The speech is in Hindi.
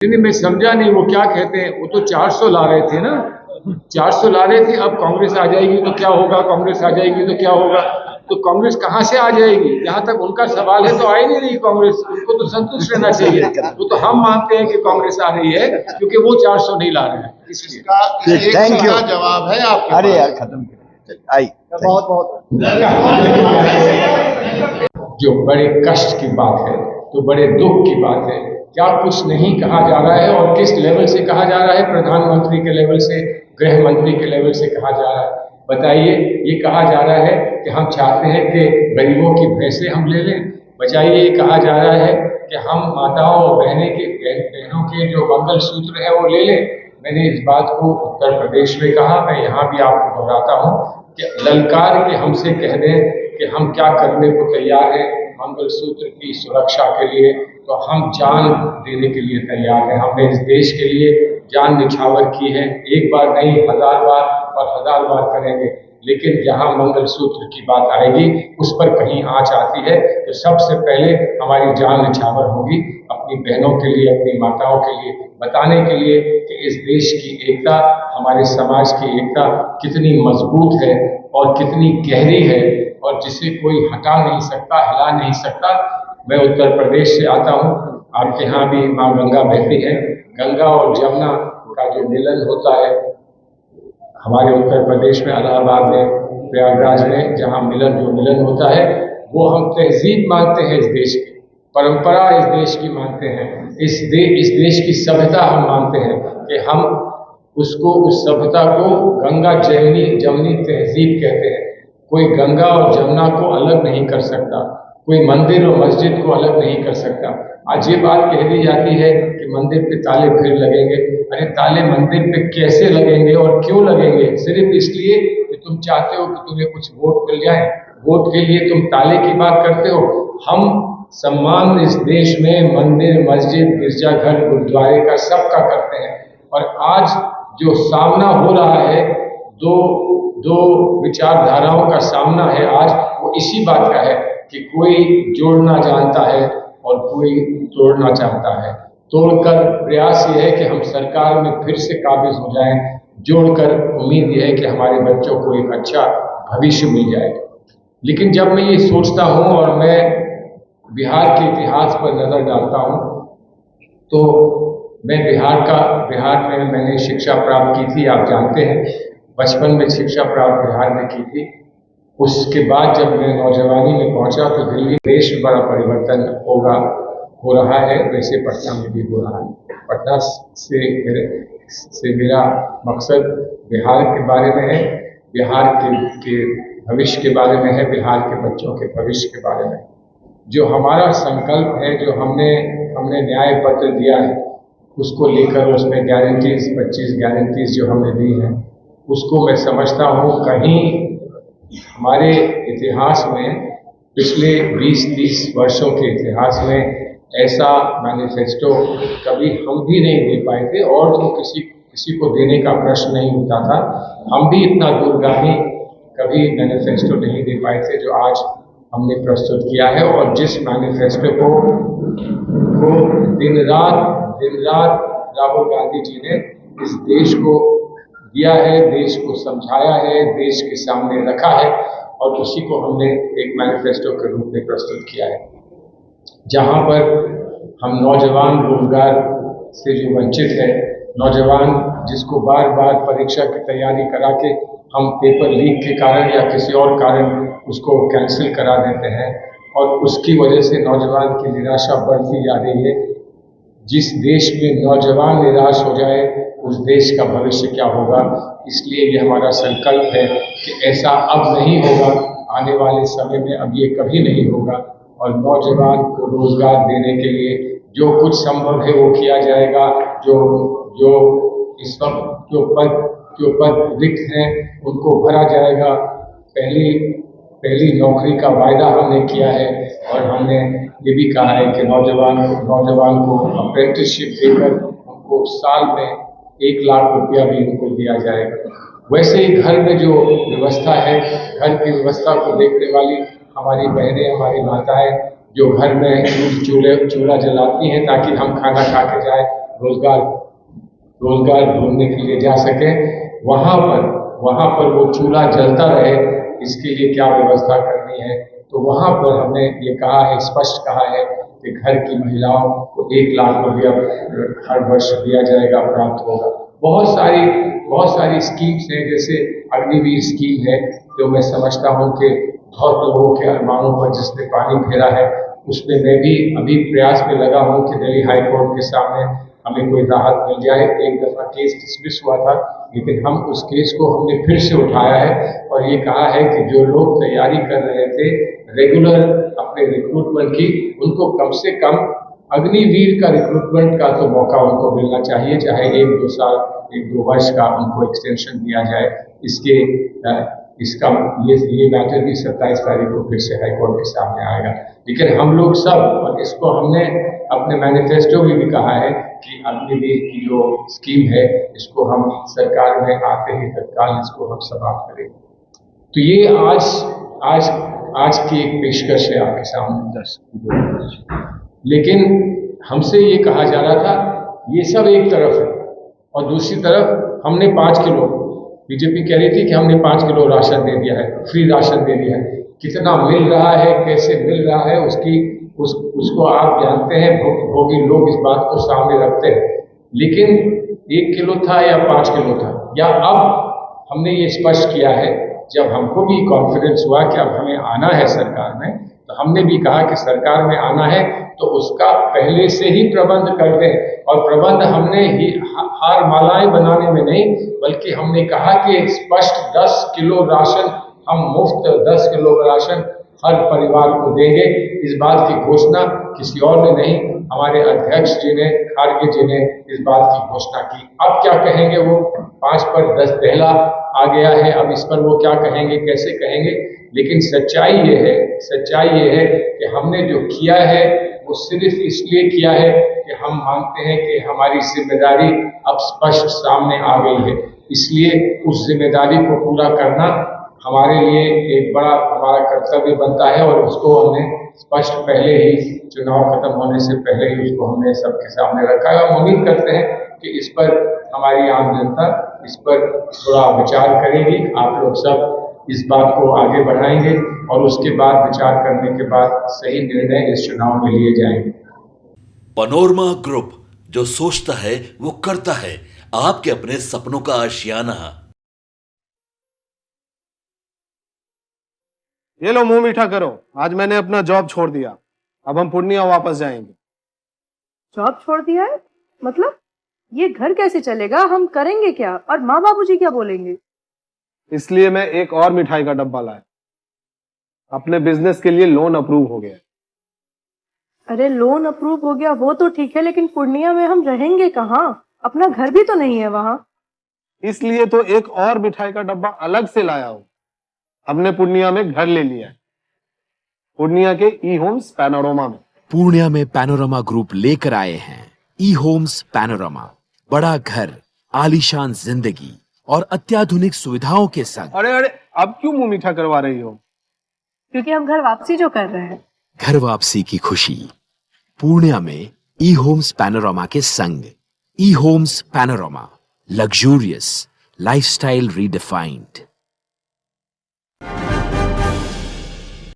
नहीं, मैं समझा नहीं वो क्या कहते हैं। वो तो 400 ला रहे थे ना, 400 ला रहे थे। अब कांग्रेस आ जाएगी तो क्या होगा, कांग्रेस आ जाएगी तो क्या होगा। तो कांग्रेस कहां से आ जाएगी? जहां तक उनका सवाल है तो आ ही नहीं रही कांग्रेस, उनको तो संतुष्ट रहना चाहिए। वो तो हम मानते हैं कि कांग्रेस आ रही है क्योंकि वो 400 नहीं ला रहे हैं। इसलिए थैंक यू। जवाब है आपके अरे यार खत्म आई बहुत बहुत जो बड़े कष्ट की बात है, तो बड़े दुख की बात है। क्या कुछ नहीं कहा जा रहा है और किस लेवल से कहा जा रहा है? प्रधानमंत्री के लेवल से, गृह मंत्री के लेवल से कहा जा रहा है। बताइए, ये कहा जा रहा है कि हम चाहते हैं कि गरीबों की भैंसें हम ले लें। बचाइए, ये कहा जा रहा है कि हम माताओं और बहनों के जो मंगल सूत्र है वो ले लें। मैंने इस बात को उत्तर प्रदेश में कहा, मैं यहाँ भी आपको दोहराता हूँ कि ललकार के हमसे कह दें कि हम क्या करने को तैयार हैं मंगलसूत्र की सुरक्षा के लिए, तो हम जान देने के लिए तैयार हैं। हमने इस देश के लिए जान निछावर की है, एक बार नहीं 1000 बार और 1000 बार करेंगे। लेकिन जहां मंगलसूत्र की बात आएगी, उस पर कहीं आंच आती है तो सबसे पहले हमारी जान निछावर होगी अपनी बहनों के लिए, अपनी माताओं के लिए, बताने के लिए कि इस देश की एकता, हमारे समाज की एकता कितनी मजबूत है और कितनी गहरी है और जिसे कोई हटा नहीं सकता, हिला नहीं सकता। मैं उत्तर प्रदेश से आता हूँ, आपके यहाँ भी माँ गंगा बहती है। गंगा और जमुना का जो मिलन होता है हमारे उत्तर प्रदेश में, इलाहाबाद में, प्रयागराज में, जहाँ जो मिलन होता है, वो हम तहजीब मानते हैं, इस देश की परंपरा इस देश की मानते हैं, इस देश की सभ्यता हम मानते हैं कि हम उस सभ्यता को गंगा जमनी तहजीब कहते हैं। कोई गंगा और जमुना को अलग नहीं कर सकता, कोई मंदिर और मस्जिद को अलग नहीं कर सकता। आज ये बात कह दी जाती है कि मंदिर पे ताले फिर लगेंगे। अरे ताले मंदिर पे कैसे लगेंगे और क्यों लगेंगे? सिर्फ इसलिए कि तुम चाहते हो कि तुम्हें कुछ वोट मिल जाए, वोट के लिए तुम ताले की बात करते हो। हम सम्मान इस देश में मंदिर, मस्जिद, गिरजाघर, गुरुद्वारे का सबका करते हैं। और आज जो सामना हो रहा है, दो विचारधाराओं का सामना है आज, वो इसी बात का है कि कोई जोड़ना जानता है और कोई तोड़ना चाहता है। तोड़कर प्रयास ये है कि हम सरकार में फिर से काबिज हो जाएं, जोड़कर उम्मीद यह है कि हमारे बच्चों को एक अच्छा भविष्य मिल जाए। लेकिन जब मैं ये सोचता हूँ और मैं बिहार के इतिहास पर नजर डालता हूँ, तो मैं बिहार में मैंने शिक्षा प्राप्त की थी, आप जानते हैं, बचपन में शिक्षा प्राप्त बिहार में की थी। उसके बाद जब मैं नौजवानी में पहुंचा तो दिल्ली देश में बड़ा परिवर्तन हो रहा है, वैसे पटना में भी हो रहा है। पटना से मेरा मकसद बिहार के बारे में है, बिहार के भविष्य के बारे में है, बिहार के बच्चों के भविष्य के बारे में। जो हमारा संकल्प है, जो हमने न्याय पत्र दिया है, उसको लेकर उसमें गारंटीज 25 गारंटीज जो हमने दी हैं, उसको मैं समझता हूँ कहीं हमारे इतिहास में, पिछले 20-30 वर्षों के इतिहास में ऐसा मैनिफेस्टो कभी हम भी नहीं दे पाए थे और तो किसी को देने का प्रश्न नहीं होता था। हम भी इतना दूरगामी कभी मैनिफेस्टो नहीं दे पाए थे जो आज हमने प्रस्तुत किया है। और जिस मैनिफेस्टो को दिन रात राहुल गांधी जी ने इस देश को दिया है, देश को समझाया है, देश के सामने रखा है और उसी को हमने एक मैनिफेस्टो के रूप में प्रस्तुत किया है, जहां पर हम नौजवान रोजगार से जो वंचित है, नौजवान जिसको बार बार परीक्षा की तैयारी करा के हम पेपर लीक के कारण या किसी और कारण उसको कैंसिल करा देते हैं और उसकी वजह से नौजवान की निराशा बढ़ती जा रही है। जिस देश में नौजवान निराश हो जाए, उस देश का भविष्य क्या होगा? इसलिए ये हमारा संकल्प है कि ऐसा अब नहीं होगा, आने वाले समय में अब ये कभी नहीं होगा और नौजवान को रोजगार देने के लिए जो कुछ संभव है वो किया जाएगा। जो इस वक्त जो पद रिक्त हैं उनको भरा जाएगा। पहली नौकरी का वायदा हमने किया है और हमने ये भी कहा है कि नौजवान को अप्रेंटिसशिप देकर उनको साल में 1 लाख रुपया भी उनको दिया जाएगा। वैसे ही घर में जो व्यवस्था है, घर की व्यवस्था को देखने वाली हमारी बहनें, हमारी माताएं जो घर में चूल्हा जलाती हैं ताकि हम खाना खा के जाए, रोजगार रोजगार ढूंढने के लिए जा सके, वहाँ पर वो चूल्हा जलता रहे, इसके लिए क्या व्यवस्था करनी है। तो वहाँ पर हमने ये कहा है, स्पष्ट कहा है कि घर की महिलाओं को 1 लाख रुपया हर वर्ष दिया जाएगा, प्राप्त होगा। बहुत सारी स्कीम्स हैं, जैसे अग्निवीर स्कीम है, जो मैं समझता हूँ कि बहुत लोगों के अरमानों पर जिसने पानी फेरा है, उसमें मैं भी अभी प्रयास में लगा हूँ कि दिल्ली हाई कोर्ट के सामने हमें कोई राहत मिल जाए। एक दफा केस डिसमिस हुआ था, लेकिन हम उस केस को हमने फिर से उठाया है और ये कहा है कि जो लोग तैयारी कर रहे थे रेगुलर अपने रिक्रूटमेंट की, उनको कम से कम अग्निवीर का रिक्रूटमेंट का तो मौका उनको मिलना चाहिए, चाहे 1-2 साल 1-2 वर्ष का उनको एक्सटेंशन दिया जाए। इसका ये मैटर भी 27 तारीख को फिर से हाईकोर्ट के सामने आएगा। लेकिन हम लोग सब, और इसको हमने अपने मैनिफेस्टो में भी कहा है कि अग्निवीर की जो स्कीम है, इसको हम सरकार में आते ही तत्काल इसको हम समाप्त करेंगे। तो ये आज की एक पेशकश है आपके सामने। लेकिन हमसे ये कहा जा रहा था, ये सब एक तरफ है, और दूसरी तरफ हमने 5 किलो, बीजेपी कह रही थी कि हमने 5 किलो राशन दे दिया है, फ्री राशन दे दिया है। कितना मिल रहा है, कैसे मिल रहा है, उसको आप जानते हैं, भोगी लोग इस बात को सामने रखते हैं। लेकिन 1 किलो था या 5 किलो था, या अब हमने ये स्पष्ट किया है, जब हमको भी कॉन्फिडेंस हुआ कि अब हमें आना है सरकार में, तो हमने भी कहा कि सरकार में आना है तो उसका पहले से ही प्रबंध कर दें। और प्रबंध हमने ही हार मालाएं बनाने में नहीं, बल्कि हमने कहा कि एक स्पष्ट 10 किलो राशन, हम मुफ्त 10 किलो राशन हर परिवार को देंगे। इस बात की घोषणा किसी और ने नहीं, हमारे अध्यक्ष जी ने, खाड़गे जी ने इस बात की घोषणा की। अब क्या कहेंगे वो, 5 पर 10 पहला आ गया है, अब इस पर वो क्या कहेंगे, कैसे कहेंगे। लेकिन सच्चाई ये है कि हमने जो किया है वो सिर्फ इसलिए किया है कि हम मानते हैं कि हमारी जिम्मेदारी अब स्पष्ट सामने आ गई है। इसलिए उस जिम्मेदारी को पूरा करना हमारे लिए एक बड़ा हमारा कर्तव्य बनता है, और उसको हमने स्पष्ट पहले ही, चुनाव खत्म होने से पहले ही उसको हमने सबके सामने रखा है। और उम्मीद करते हैं कि इस पर हमारी आम जनता इस पर थोड़ा विचार करेगी। आप लोग सब इस बात को आगे बढ़ाएंगे और उसके बाद विचार करने के बाद सही निर्णय इस चुनाव में लिए जाएंगे। पैनोरमा ग्रुप, जो सोचता है वो करता है, आपके अपने सपनों का आशियाना। ये लो, मुंह मीठा करो। आज मैंने अपना जॉब छोड़ दिया, अब हम पूर्णिया वापस जाएंगे। जॉब छोड़ दिया है? मतलब ये घर कैसे चलेगा, हम करेंगे क्या, और माँ बाबूजी क्या बोलेंगे? इसलिए मैं एक और मिठाई का डब्बा लाया। अपने बिजनेस के लिए लोन अप्रूव हो गया। अरे लोन अप्रूव हो गया वो तो ठीक है, लेकिन पूर्णिया में हम रहेंगे कहाँ? अपना घर भी तो नहीं है वहां। इसलिए तो एक और मिठाई का डब्बा अलग से लाया हूं। हमने पूर्णिया में घर ले लिया है, पूर्णिया के ई होम्स पैनोरमा में। पूर्णिया में पैनोरमा ग्रुप लेकर आए हैं ई होम्स पैनोरमा। बड़ा घर, आलीशान जिंदगी और अत्याधुनिक सुविधाओं के संग। अरे अब क्यों मुंह मीठा करवा रही हो? क्योंकि हम घर वापसी जो कर रहे हैं। घर वापसी की खुशी पूर्णिया में ई होम्स पैनोरमा के संग। E homes panorama, luxurious lifestyle redefined.